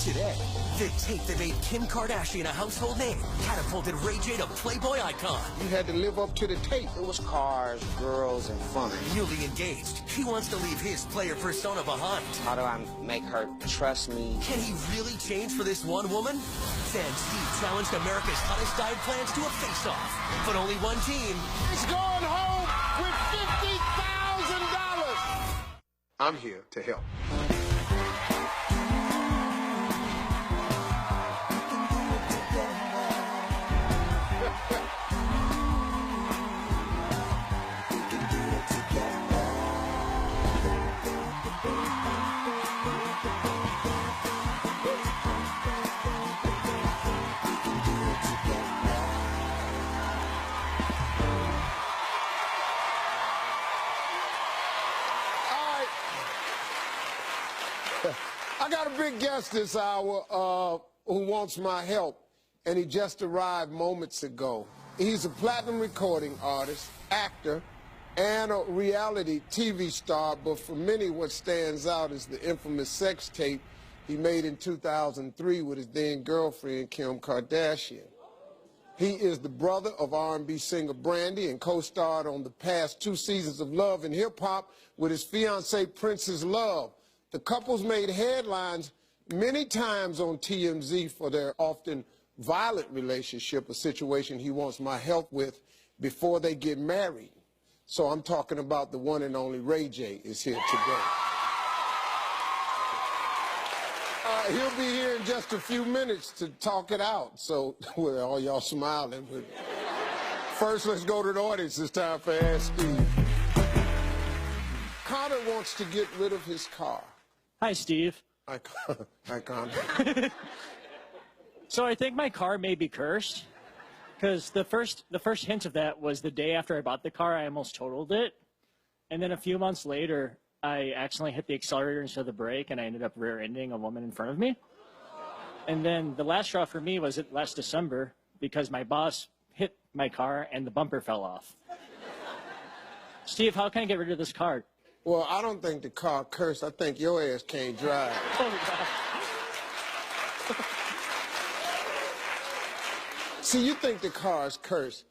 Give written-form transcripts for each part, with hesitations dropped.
Today, the tape that made Kim Kardashian a household name catapulted Ray J to Playboy icon. You had to live up to the tape. It was cars, girls, and fun. Newly engaged, he wants to leave his player persona behind. How do I make her trust me? Can he really change for this one woman? Then Steve challenged America's hottest diet plans to a face-off. But only one team. He's going home with $50,000. I'm here to help. I got a big guest this hour who wants my help, and he just arrived moments ago. He's a platinum recording artist, actor, and a reality TV star, but for many what stands out is the infamous sex tape he made in 2003 with his then girlfriend, Kim Kardashian. He is the brother of R&B singer Brandy and co-starred on the past 2 seasons of Love and Hip Hop with his fiancée, Princess Love. The couple's made headlines many times on TMZ for their often violent relationship, a situation he wants my help with before they get married. So I'm talking about the one and only Ray J is here today. He'll be here in just a few minutes to talk it out. So, well, all y'all smiling. But first, let's go to the audience. It's time for Ask Steve. Connor wants to get rid of his car. Hi, Steve. Hi, Connor. So I think my car may be cursed, because the first hint of that was the day after I bought the car, I almost totaled it. And then a few months later, I accidentally hit the accelerator instead of the brake, and I ended up rear-ending a woman in front of me. And then the last straw for me was last December, because my boss hit my car and the bumper fell off. Steve, how can I get rid of this car? Well, I don't think the car cursed. I think your ass can't drive. Oh, God. See, you think the car is cursed.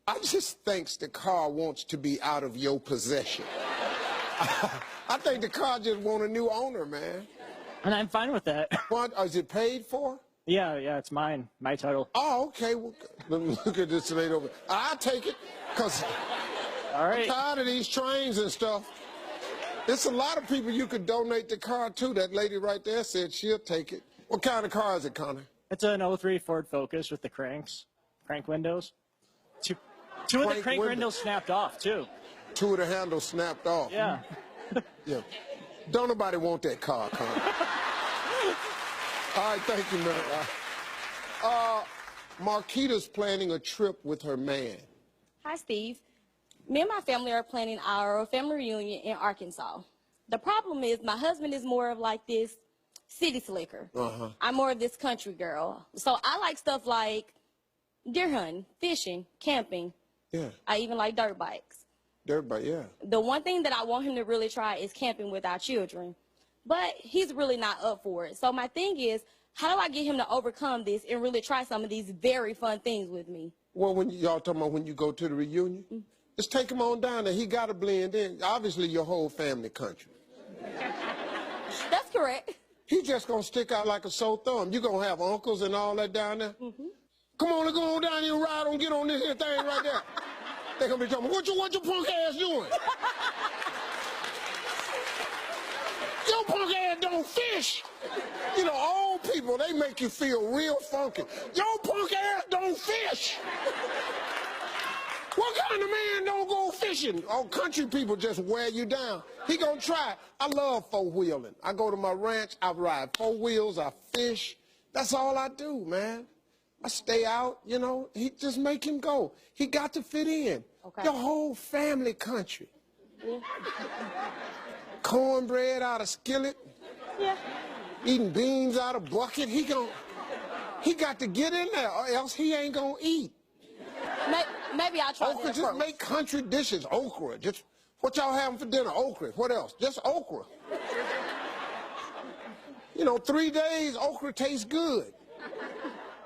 I just think the car wants to be out of your possession. I think the car just want a new owner, man. And I'm fine with that. What, is it paid for? Yeah, it's mine. My title. Oh, okay. Well, let me look at this lady over. I'll take it, because All right. I'm tired of these trains and stuff. There's a lot of people you could donate the car to. That lady right there said she'll take it. What kind of car is it, Connor? It's an 03 Ford Focus with the crank windows. Two of the crank windows snapped off, too. 2 of the handles snapped off. Yeah. Yeah. Don't nobody want that car, Connor. All right, thank you, man. Marquita's planning a trip with her man. Hi, Steve. Me and my family are planning our family reunion in Arkansas. The problem is my husband is more of like this city slicker. I'm more of this country girl. So I like stuff like deer hunting, fishing, camping. Yeah. I even like dirt bikes. Dirt bike, yeah. The one thing that I want him to really try is camping with our children. But he's really not up for it. So my thing is, how do I get him to overcome this and really try some of these very fun things with me? Well, when y'all talking about when you go to the reunion, just take him on down there. He got to blend in. Obviously, your whole family country. That's correct. He just going to stick out like a sore thumb. You going to have uncles and all that down there? Come on, let's go on down here and ride on, get on this here thing right there. They're going to be talking, what your punk ass doing? Your punk ass don't fish. You know, old people, they make you feel real funky. Your punk ass don't fish. What kind of man don't go fishing? Oh, country people just wear you down. He gonna try it. I love four-wheeling. I go to my ranch, I ride 4 wheels, I fish. That's all I do, man. I stay out, you know. He just make him go. He got to fit in. Okay. Your whole family country. Yeah. Cornbread out of skillet. Yeah. Eating beans out of bucket. He got to get in there, or else he ain't gonna eat. Maybe I'll try Okra, that just first. make country dishes. Okra. Just what y'all having for dinner? Okra. What else? Just okra. You know, 3 days, okra tastes good.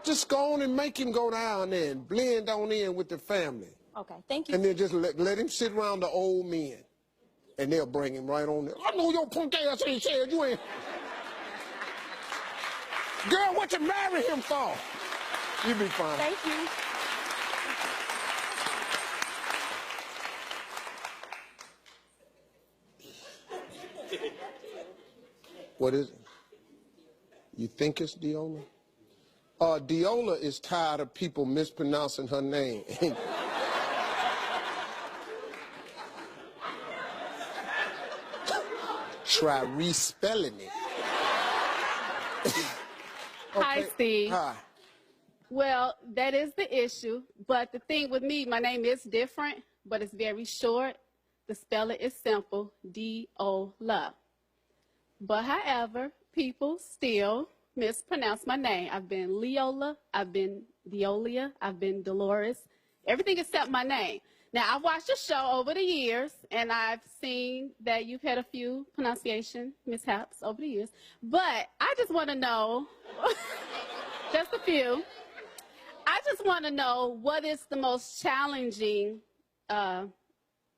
Just go on and make him go down there and blend on in with the family. Okay, thank you. And then just let him sit around the old men. And they'll bring him right on there. I know your punk ass ain't said you ain't. Girl, what you marry him for? You be fine. Thank you. What is it? You think it's Deola? Deola is tired of people mispronouncing her name. Try respelling it. Hi, Steve. Hi. Well, that is the issue. But the thing with me, my name is different, but it's very short. The spelling is simple, D-O-L-A. But however, people still mispronounce my name. I've been Leola, I've been Deolia, I've been Dolores, everything except my name. Now, I've watched the show over the years, and I've seen that you've had a few pronunciation mishaps over the years. But I just want to know, just a few, I just want to know what is the most challenging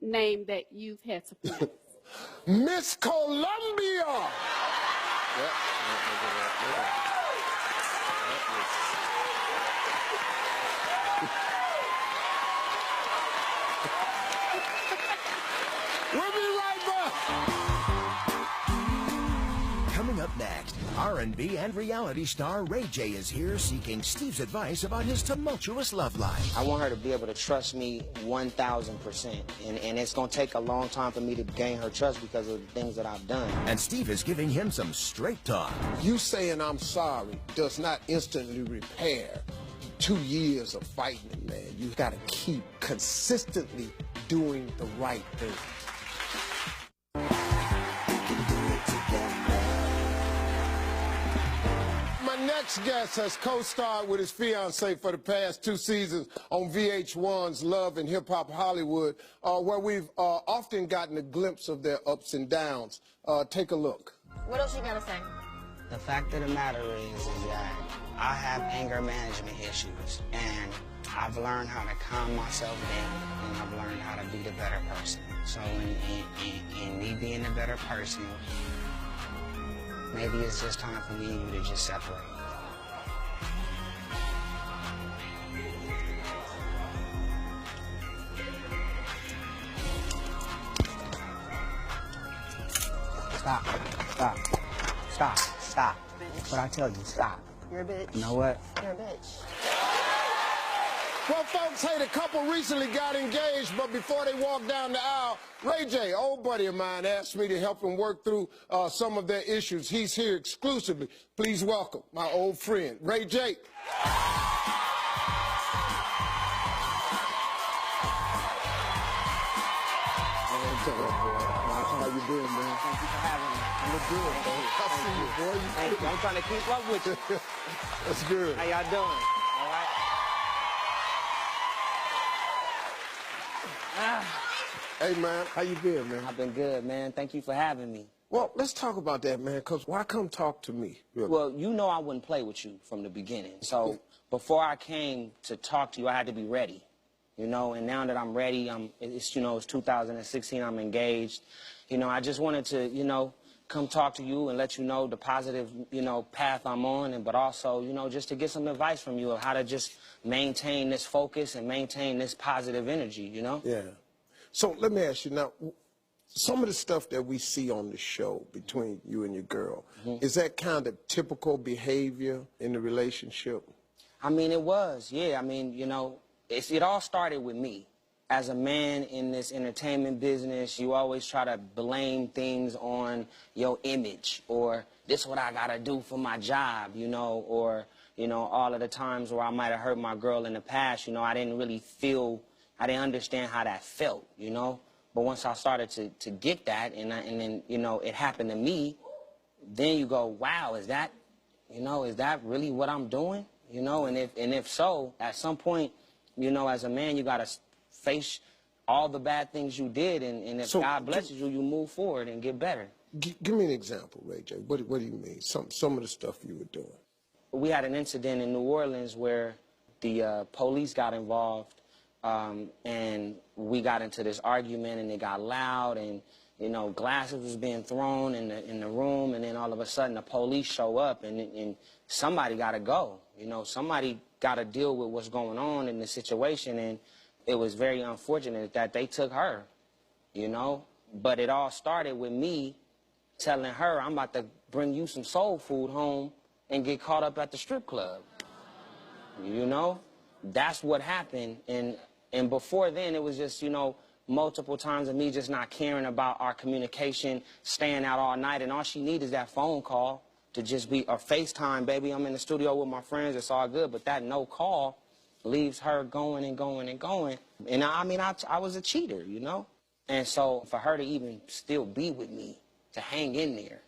name that you've had to pronounce? Miss Columbia! We'll be right back. Coming up next, R&B and reality star Ray J is here seeking Steve's advice about his tumultuous love life. I want her to be able to trust me 1,000%. And it's going to take a long time for me to gain her trust because of the things that I've done. And Steve is giving him some straight talk. You saying I'm sorry does not instantly repair 2 years of fighting, man. You got to keep consistently doing the right thing. My next guest has co-starred with his fiancée for the past 2 seasons on VH1's Love and Hip Hop Hollywood, where we've often gotten a glimpse of their ups and downs. Take a look. What else you gotta say? The fact of the matter is that I have anger management issues, and I've learned how to calm myself down, and I've learned how to be the better person. So in me being the better person, maybe it's just time for me and you to just separate. Stop. Stop. Stop. Stop. What I tell you, stop. You're a bitch. You know what? You're a bitch. Well, folks, hey, the couple recently got engaged, but before they walked down the aisle, Ray J, old buddy of mine, asked me to help him work through some of their issues. He's here exclusively. Please welcome my old friend, Ray J. How you doing, man? Thank you for having me. You look good, bro. I see you, boy. Thank you. I'm trying to keep up with you. That's good. How y'all doing? All right? Hey, man, how you been, man? I've been good, man. Thank you for having me. Well, let's talk about that, man, because why come talk to me? Really? Well, you know I wouldn't play with you from the beginning. So before I came to talk to you, I had to be ready. You know, and now that I'm ready, it's 2016, I'm engaged. You know, I just wanted to, come talk to you and let you know the positive, path I'm on, but also, just to get some advice from you of how to just maintain this focus and maintain this positive energy, Yeah. So let me ask you now, some of the stuff that we see on the show between you and your girl, is that kind of typical behavior in the relationship? I mean, it was, yeah. I mean, it all started with me. As a man in this entertainment business, you always try to blame things on your image, or this is what I gotta do for my job, or, all of the times where I might have hurt my girl in the past, I didn't really I didn't understand how that felt, But once I started to get that, and then, it happened to me, then you go, wow, is that really what I'm doing? And if so, at some point, as a man, you gotta face all the bad things you did, and if God blesses you, you move forward and get better. Give me an example, Ray J. What do you mean? Some of the stuff you were doing. We had an incident in New Orleans where the police got involved, and we got into this argument, and it got loud, and you know, glasses was being thrown in the room, and then all of a sudden the police show up, and somebody got to go. You know, somebody got to deal with what's going on in the situation, and it was very unfortunate that they took her, you know. But it all started with me telling her, I'm about to bring you some soul food home and get caught up at the strip club. You know, that's what happened. And before then, it was just, you know, multiple times of me just not caring about our communication, staying out all night, and all she needs is that phone call to just be a FaceTime, baby. I'm in the studio with my friends, it's all good, but that no call leaves her going and going and going. And I mean, I was a cheater, you know? And so for her to even still be with me, to hang in there,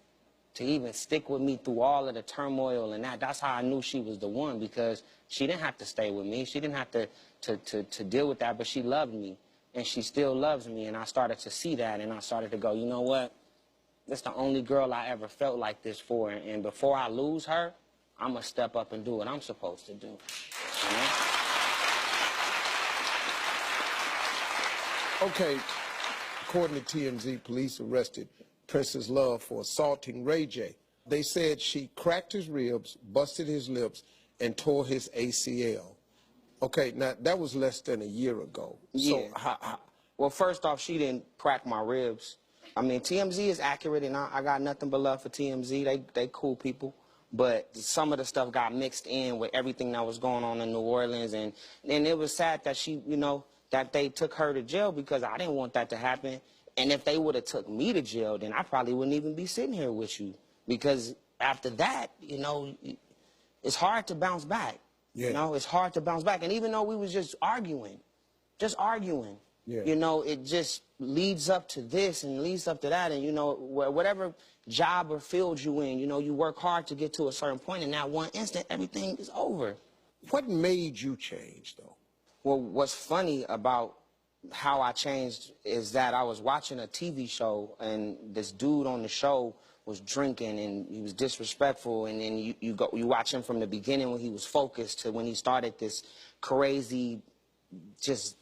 to even stick with me through all of the turmoil and that's how I knew she was the one, because she didn't have to stay with me. She didn't have to deal with that, but she loved me, and she still loves me. And I started to see that, and I started to go, you know what? That's the only girl I ever felt like this for, and before I lose her, I'm going to step up and do what I'm supposed to do. You know? Okay, according to TMZ, police arrested Princess Love for assaulting Ray J. They said she cracked his ribs, busted his lips, and tore his ACL. Okay, now that was less than a year ago. Yeah. So, well, first off, she didn't crack my ribs. I mean, TMZ is accurate, and I got nothing but love for TMZ. They cool people. But some of the stuff got mixed in with everything that was going on in New Orleans, and it was sad that she, you know, that they took her to jail, because I didn't want that to happen. And if they would have took me to jail, then I probably wouldn't even be sitting here with you, because after that, you know, it's hard to bounce back. Yeah. You know, it's hard to bounce back. And even though we was just arguing, yeah. You know, it just leads up to this and leads up to that. And, you know, whatever job or field you in, you know, you work hard to get to a certain point, and that one instant, everything is over. What made you change, though? Well, what's funny about how I changed is that I was watching a TV show, and this dude on the show was drinking, and he was disrespectful, and then you watch him from the beginning when he was focused to when he started this crazy just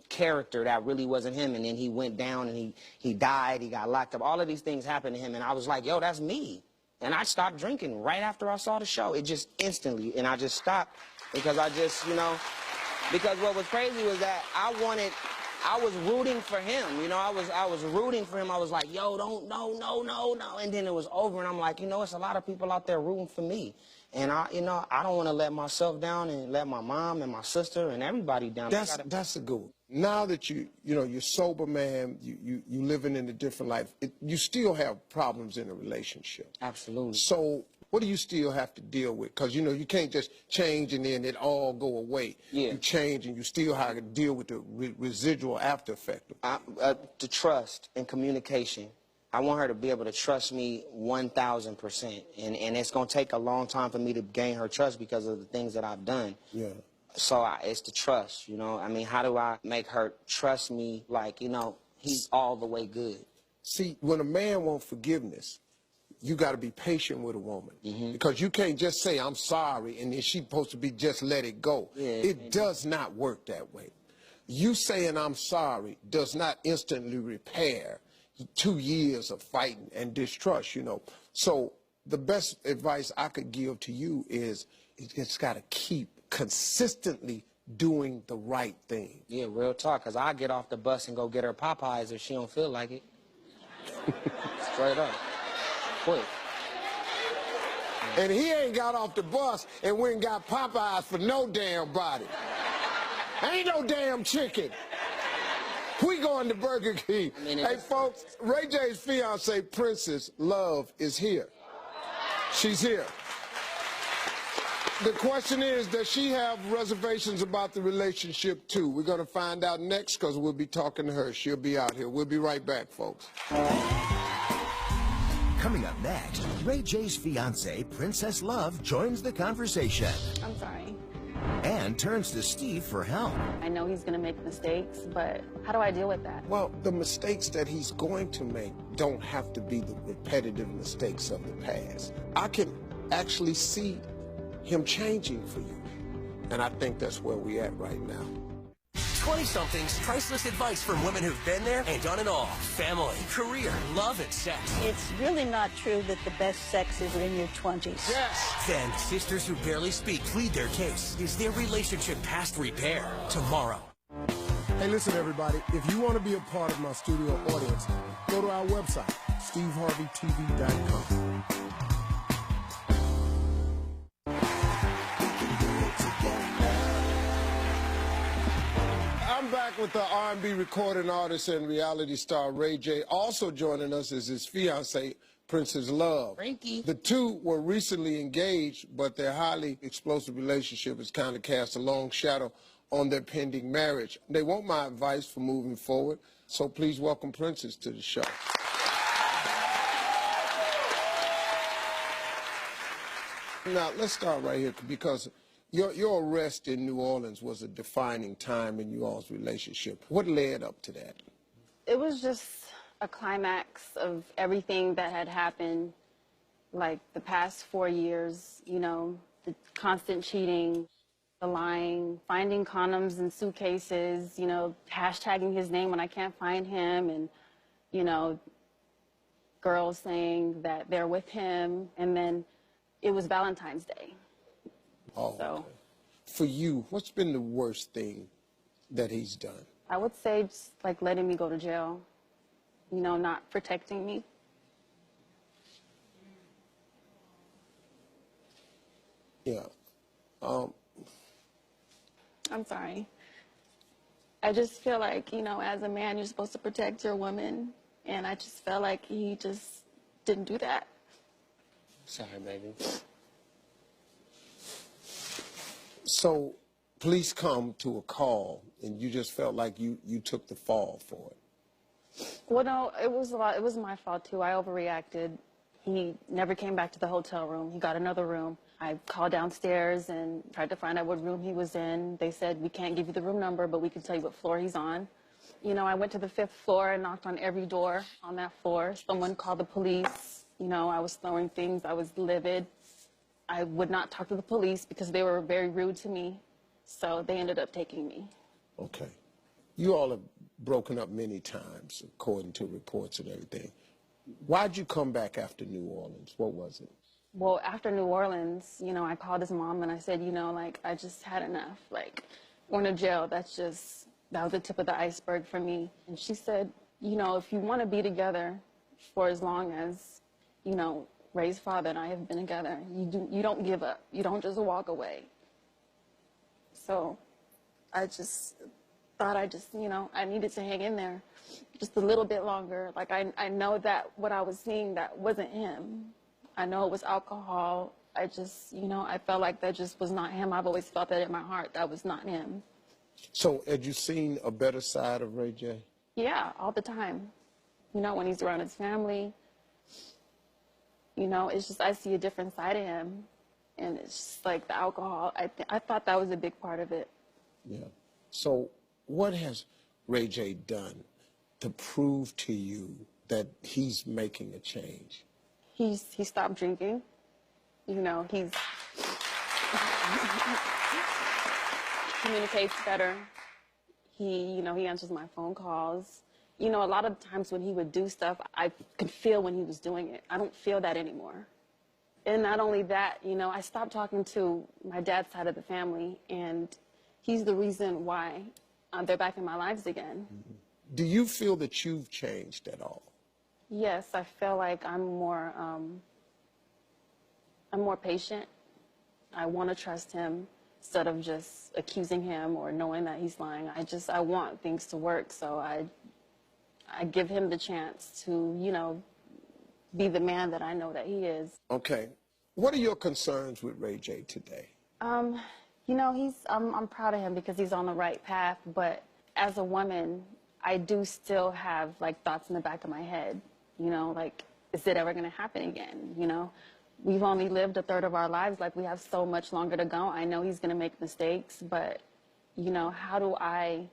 character that really wasn't him, and then he went down and he died, he got locked up. All of these things happened to him, and I was like, yo, that's me. And I stopped drinking right after I saw the show. It just instantly, and I just stopped because I just, you know, because what was crazy was that I was rooting for him, you know, I was rooting for him. I was like, yo, no, and then it was over, and I'm like, you know, it's a lot of people out there rooting for me. And you know, I don't want to let myself down and let my mom and my sister and everybody down. That's a good one. Now that you're sober, man, you living in a different life, you still have problems in a relationship. Absolutely. So what do you still have to deal with? Because, you know, you can't just change and then it all go away. Yeah. You change and you still have to deal with the residual after effect. The trust and communication. I want her to be able to trust me 1,000%. And it's going to take a long time for me to gain her trust because of the things that I've done. Yeah. So it's the trust, you know. I mean, how do I make her trust me like, you know, he's all the way good? See, when a man wants forgiveness, you got to be patient with a woman. Because you can't just say, I'm sorry, and then she's supposed to be just let it go. Yeah, it does not work that way. You saying I'm sorry does not instantly repair 2 years of fighting and distrust, you know. So the best advice I could give to you is it's got to keep consistently doing the right thing. Yeah, real talk, because I get off the bus and go get her Popeyes if she don't feel like it. Straight up. Quick. And he ain't got off the bus and went and got Popeyes for no damn body. Ain't no damn chicken. We going to Burger King. Hey, folks, Ray J's fiance, Princess Love, is here. She's here. The question is, does she have reservations about the relationship, too? We're going to find out next because we'll be talking to her. She'll be out here. We'll be right back, folks. Coming up next, Ray J's fiance, Princess Love, joins the conversation. I'm sorry. and turns to Steve for help. I know he's going to make mistakes, but how do I deal with that? Well, the mistakes that he's going to make don't have to be the repetitive mistakes of the past. I can actually see him changing for you. And I think that's where we're at right now. 20-somethings, priceless advice from women who've been there and done it all. Family, career, love, and sex. It's really not true that the best sex is in your 20s. Yes! Then, sisters who barely speak plead their case. Is their relationship past repair? Tomorrow. Hey, listen, everybody. If you want to be a part of my studio audience, go to our website, steveharveytv.com. I'm back with the R&B recording artist and reality star Ray J. Also joining us is his fiancée, Princess Love. Frankie. The two were recently engaged, but their highly explosive relationship has kind of cast a long shadow on their pending marriage. They want my advice for moving forward, so please welcome Princess to the show. Now, let's start right here, because your arrest in New Orleans was a defining time in you all's relationship. What led up to that? It was just a climax of everything that had happened, like the past 4 years, you know, the constant cheating, the lying, finding condoms in suitcases, you know, hashtagging his name when I can't find him, and, you know, girls saying that they're with him, and then it was Valentine's Day. Oh, So, okay. For you, what's been the worst thing that he's done? I would say just like letting me go to jail, you know, not protecting me. Yeah. I'm sorry. I just feel like, you know, as a man, you're supposed to protect your woman, and I just felt like he just didn't do that. Sorry, baby. So, police come to a call, and you just felt like you took the fall for it. Well, no, it was my fault too. I overreacted. He never came back to the hotel room. He got another room. I called downstairs and tried to find out what room he was in. They said, we can't give you the room number, but we can tell you what floor he's on. You know, I went to the 5th floor and knocked on every door on that floor. Someone called the police. You know, I was throwing things. I was livid. I would not talk to the police because they were very rude to me. So they ended up taking me. Okay. You all have broken up many times, according to reports and everything. Why'd you come back after New Orleans? What was it? Well, after New Orleans, you know, I called his mom and I said, you know, like, I just had enough. Like, going to jail, that was the tip of the iceberg for me. And she said, you know, if you want to be together for as long as, you know, Ray's father and I have been together, you don't give up. You don't just walk away. So I just thought you know, I needed to hang in there just a little bit longer. Like, I know that what I was seeing, that wasn't him. I know it was alcohol. I just, you know, I felt like that just was not him. I've always felt that in my heart. That was not him. So, had you seen a better side of Ray J? Yeah, all the time. You know, when he's around his family, you know, it's just, I see a different side of him. And it's just like the alcohol. I thought that was a big part of it. Yeah. So, what has Ray J done to prove to you that he's making a change? He stopped drinking. You know, he communicates better. You know, he answers my phone calls. You know, a lot of times when he would do stuff, I could feel when he was doing it. I don't feel that anymore. And not only that, you know, I stopped talking to my dad's side of the family, and he's the reason why they're back in my lives again. Mm-hmm. Do you feel that you've changed at all? Yes, I feel like I'm more patient. I want to trust him instead of just accusing him or knowing that he's lying. I want things to work, so I give him the chance to, you know, be the man that I know that he is. Okay. What are your concerns with Ray J today? You know, I'm proud of him because he's on the right path, but as a woman, I do still have, like, thoughts in the back of my head, you know, like, is it ever going to happen again, you know? we've only lived a third of our lives. Like, we have so much longer to go. I know he's going to make mistakes, but, you know, how do I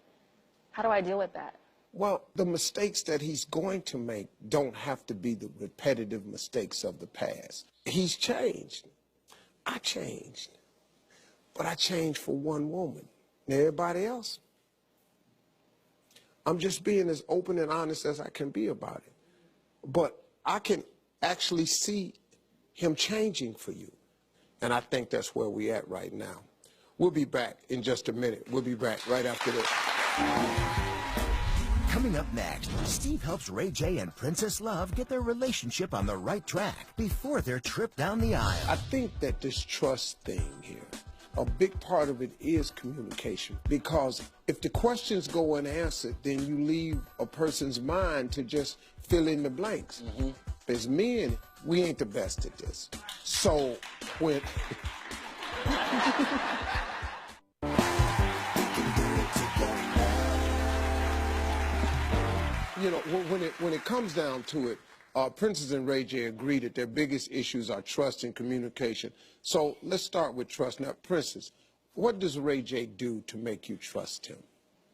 deal with that? Well, the mistakes that he's going to make don't have to be the repetitive mistakes of the past. He's changed. I changed. But I changed for one woman. And everybody else, I'm just being as open and honest as I can be about it. But I can actually see him changing for you. And I think that's where we're at right now. We'll be back in just a minute. We'll be back right after this. Coming up next, Steve helps Ray J and Princess Love get their relationship on the right track before their trip down the aisle. I think that this trust thing here, a big part of it is communication, because if the questions go unanswered, then you leave a person's mind to just fill in the blanks. As men, we ain't the best at this. So when... You know, when it comes down to it, Princess and Ray J agree that their biggest issues are trust and communication. So let's start with trust. Now, Princess, what does Ray J do to make you trust him?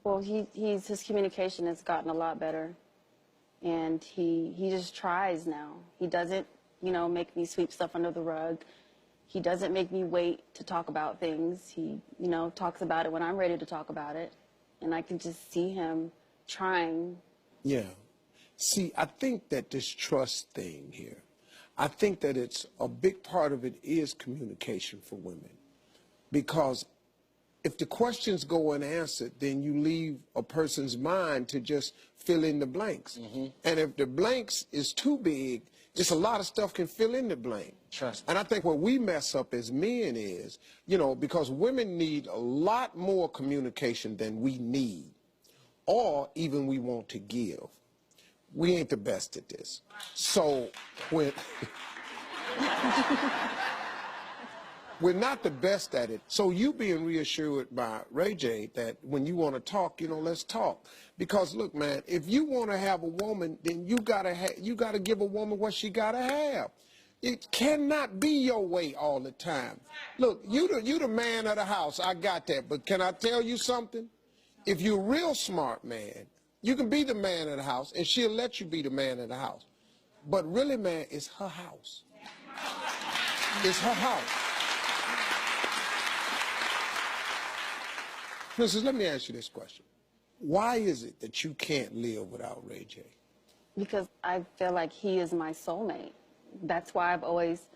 Well, his communication has gotten a lot better, and he just tries now. He doesn't, you know, make me sweep stuff under the rug. He doesn't make me wait to talk about things. He, you know, talks about it when I'm ready to talk about it, and I can just see him trying. Yeah. See, I think that this trust thing here, I think that it's a big part of it is communication for women. Because if the questions go unanswered, then you leave a person's mind to just fill in the blanks. And if the blanks is too big, just a lot of stuff can fill in the blank. Trust. And I think where we mess up as men is, you know, because women need a lot more communication than we need, or even we want to give. We ain't the best at this. So when we're not the best at it, so you being reassured by Ray J that when you want to talk, you know, let's talk. Because look, man, if you want to have a woman, then you gotta give a woman what she gotta have. It cannot be your way all the time. Look, you the man of the house. I got that. But can I tell you something? If you're a real smart man, you can be the man of the house, and she'll let you be the man of the house. But really, man, it's her house. It's her house. Princess, let me ask you this question. Why is it that you can't live without Ray J? Because I feel like he is my soulmate. That's why I've always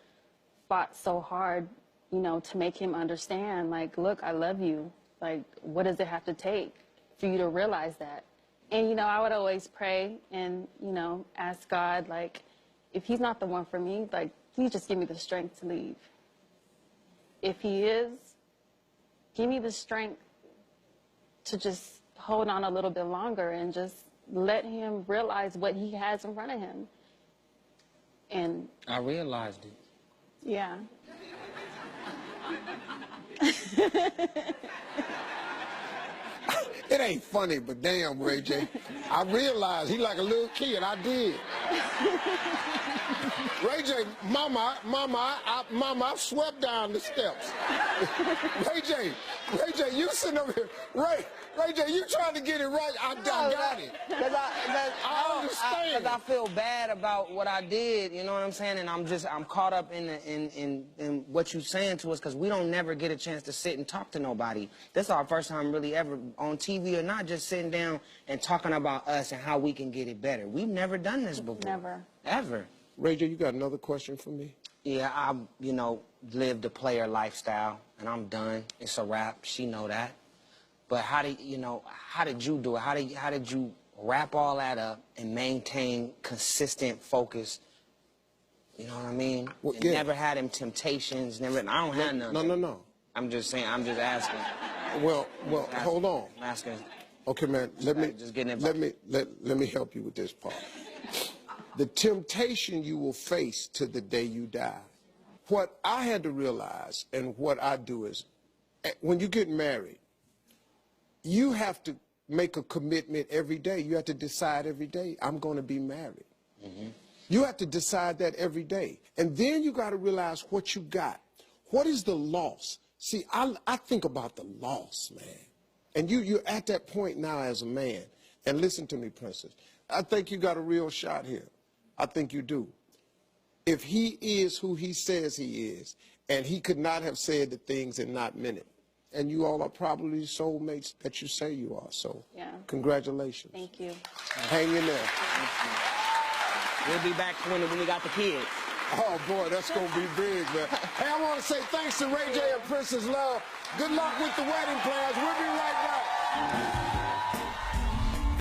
fought so hard, you know, to make him understand, like, look, I love you. Like, what does it have to take for you to realize that? And, you know, I would always pray and, you know, ask God, like, if he's not the one for me, like, please just give me the strength to leave. If he is, give me the strength to just hold on a little bit longer and just let him realize what he has in front of him. And I realized it. yeah. It ain't funny, but damn, Ray J. I realized he like a little kid. I did. Ray J, Mama, I swept down the steps. Ray J, you sitting over here. Ray J, you trying to get it right. I got it. I understand. Because I feel bad about what I did, you know what I'm saying? And I'm caught up in what you're saying to us, because we don't never get a chance to sit and talk to nobody. This is our first time really ever on TV, or not just sitting down and talking about us and how we can get it better. We've never done this before. Never. Ever. Ray J, you got another question for me? Yeah, I, you know, lived the player lifestyle, and I'm done. It's a wrap. She know that. But how did you do it? How did you wrap all that up and maintain consistent focus? You know what I mean? Well, And yeah. never had them temptations. Never. I don't have none. No. I'm just saying. I'm just asking. Well, hold on. I'm asking. Okay, man. Let me help you with this part. The temptation you will face to the day you die. What I had to realize, and what I do is, when you get married, you have to make a commitment every day. You have to decide every day, I'm going to be married. You have to decide that every day. And then you got to realize what you got. What is the loss? See, I think about the loss, man. And you're at that point now as a man. And listen to me, Princess. I think you got a real shot here. I think you do. If he is who he says he is, and he could not have said the things and not meant it, and you all are probably soulmates that you say you are. So, yeah. Congratulations. Thank you. Hang in there. We'll be back when we got the kids. Oh, boy, that's going to be big, man. Hey, I want to say thanks to Ray J and Princess Love. Good luck with the wedding plans. We'll be right back.